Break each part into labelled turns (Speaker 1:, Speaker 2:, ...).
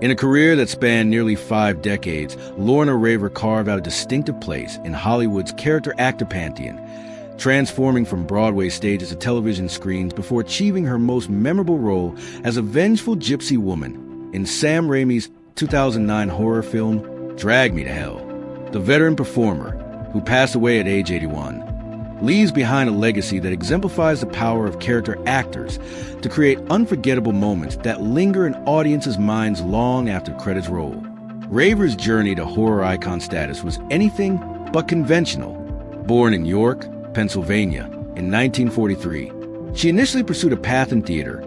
Speaker 1: In a career that spanned nearly 5 decades, Lorna Raver carved out a distinctive place in Hollywood's character-actor pantheon, transforming from Broadway stages to television screens before achieving her most memorable role as a vengeful gypsy woman in Sam Raimi's 2009 horror film, Drag Me to Hell. The veteran performer, who passed away at age 81, leaves behind a legacy that exemplifies the power of character actors to create unforgettable moments that linger in audiences' minds long after credits roll. Raver's journey to horror icon status was anything but conventional. Born in York, Pennsylvania, in 1943, she initially pursued a path in theater,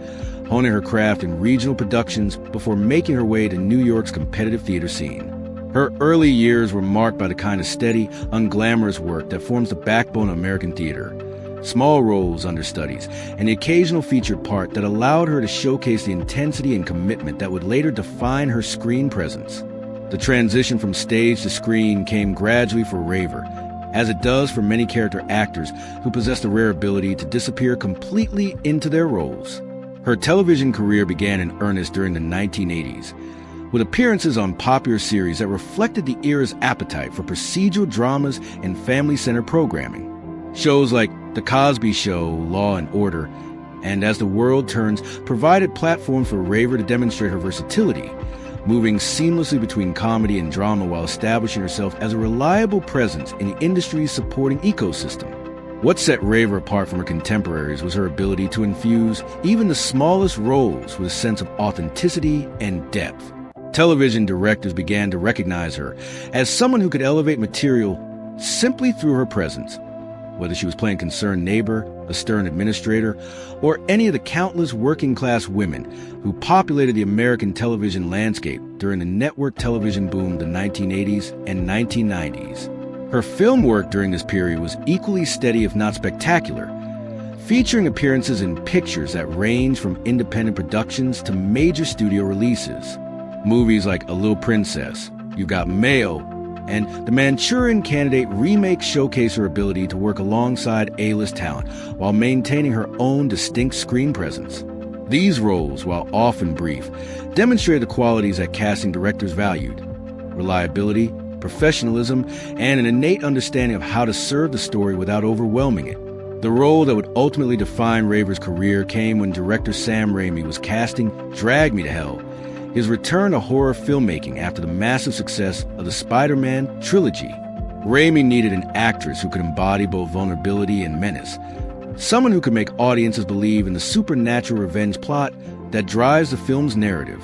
Speaker 1: honing her craft in regional productions before making her way to New York's competitive theater scene. Her early years were marked by the kind of steady, unglamorous work that forms the backbone of American theater. Small roles, understudies, and the occasional featured part that allowed her to showcase the intensity and commitment that would later define her screen presence. The transition from stage to screen came gradually for Raver, as it does for many character actors who possess the rare ability to disappear completely into their roles. Her television career began in earnest during the 1980s, with appearances on popular series that reflected the era's appetite for procedural dramas and family-centered programming. Shows like The Cosby Show, Law and Order, and As the World Turns provided platforms for Raver to demonstrate her versatility, moving seamlessly between comedy and drama while establishing herself as a reliable presence in the industry's supporting ecosystem. What set Raver apart from her contemporaries was her ability to infuse even the smallest roles with a sense of authenticity and depth. Television directors began to recognize her as someone who could elevate material simply through her presence. Whether she was playing concerned neighbor, a stern administrator, or any of the countless working-class women who populated the American television landscape during the network television boom of the 1980s and 1990s. Her film work during this period was equally steady if not spectacular, featuring appearances in pictures that range from independent productions to major studio releases. Movies like A Little Princess, You Got Mail, and The Manchurian Candidate remake showcase her ability to work alongside A-list talent while maintaining her own distinct screen presence. These roles, while often brief, demonstrated the qualities that casting directors valued: reliability, professionalism, and an innate understanding of how to serve the story without overwhelming it. The role that would ultimately define Raver's career came when director Sam Raimi was casting Drag Me to Hell, his return to horror filmmaking after the massive success of the Spider-Man trilogy. Raimi needed an actress who could embody both vulnerability and menace, someone who could make audiences believe in the supernatural revenge plot that drives the film's narrative.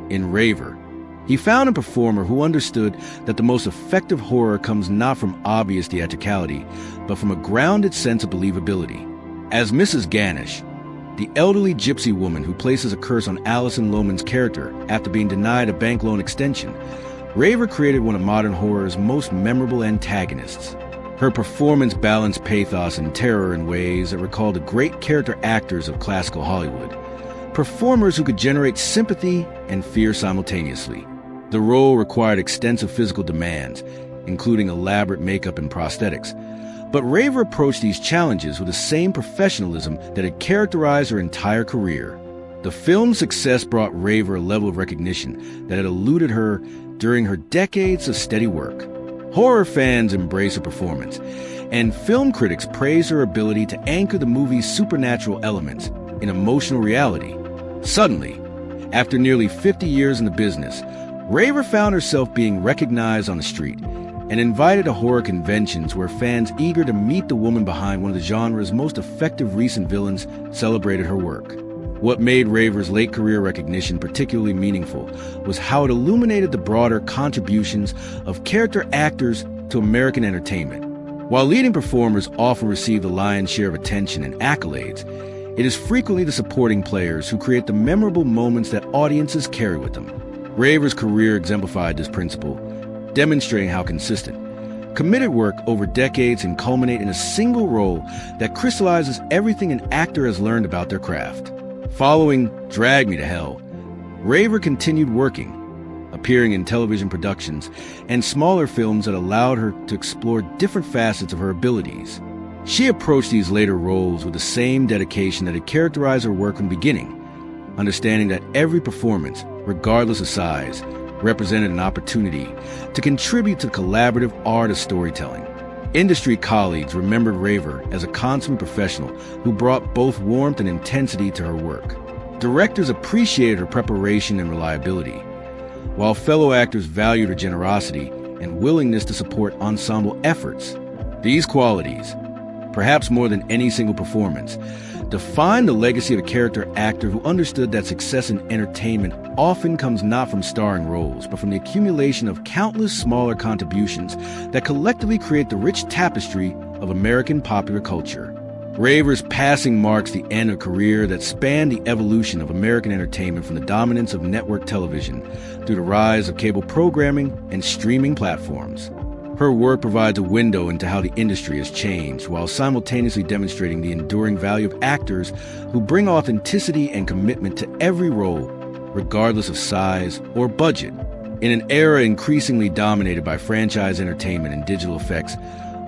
Speaker 1: In Raver, he found a performer who understood that the most effective horror comes not from obvious theatricality, but from a grounded sense of believability. As Mrs. Ganush, the elderly gypsy woman who places a curse on Alison Lohman's character after being denied a bank loan extension, Raver created one of modern horror's most memorable antagonists. Her performance balanced pathos and terror in ways that recalled the great character actors of classical Hollywood, performers who could generate sympathy and fear simultaneously. The role required extensive physical demands, including elaborate makeup and prosthetics, but Raver approached these challenges with the same professionalism that had characterized her entire career. The film's success brought Raver a level of recognition that had eluded her during her decades of steady work. Horror fans embraced her performance, and film critics praised her ability to anchor the movie's supernatural elements in emotional reality. Suddenly, after nearly 50 years in the business, Raver found herself being recognized on the street and invited to horror conventions where fans eager to meet the woman behind one of the genre's most effective recent villains celebrated her work. What made Raver's late career recognition particularly meaningful was how it illuminated the broader contributions of character actors to American entertainment. While leading performers often receive the lion's share of attention and accolades, it is frequently the supporting players who create the memorable moments that audiences carry with them. Raver's career exemplified this principle, demonstrating how consistent, committed work over decades can culminate in a single role that crystallizes everything an actor has learned about their craft. Following Drag Me to Hell, Raver continued working, appearing in television productions and smaller films that allowed her to explore different facets of her abilities. She approached these later roles with the same dedication that had characterized her work from the beginning, understanding that every performance, regardless of size, represented an opportunity to contribute to the collaborative art of storytelling. Industry colleagues remembered Raver as a consummate professional who brought both warmth and intensity to her work. Directors appreciated her preparation and reliability, while fellow actors valued her generosity and willingness to support ensemble efforts. These qualities, perhaps more than any single performance, define the legacy of a character actor who understood that success in entertainment often comes not from starring roles, but from the accumulation of countless smaller contributions that collectively create the rich tapestry of American popular culture. Raver's passing marks the end of a career that spanned the evolution of American entertainment from the dominance of network television through the rise of cable programming and streaming platforms. Her work provides a window into how the industry has changed, while simultaneously demonstrating the enduring value of actors who bring authenticity and commitment to every role, regardless of size or budget. In an era increasingly dominated by franchise entertainment and digital effects,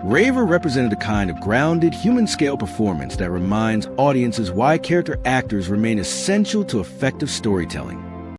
Speaker 1: Raver represented a kind of grounded, human-scale performance that reminds audiences why character actors remain essential to effective storytelling.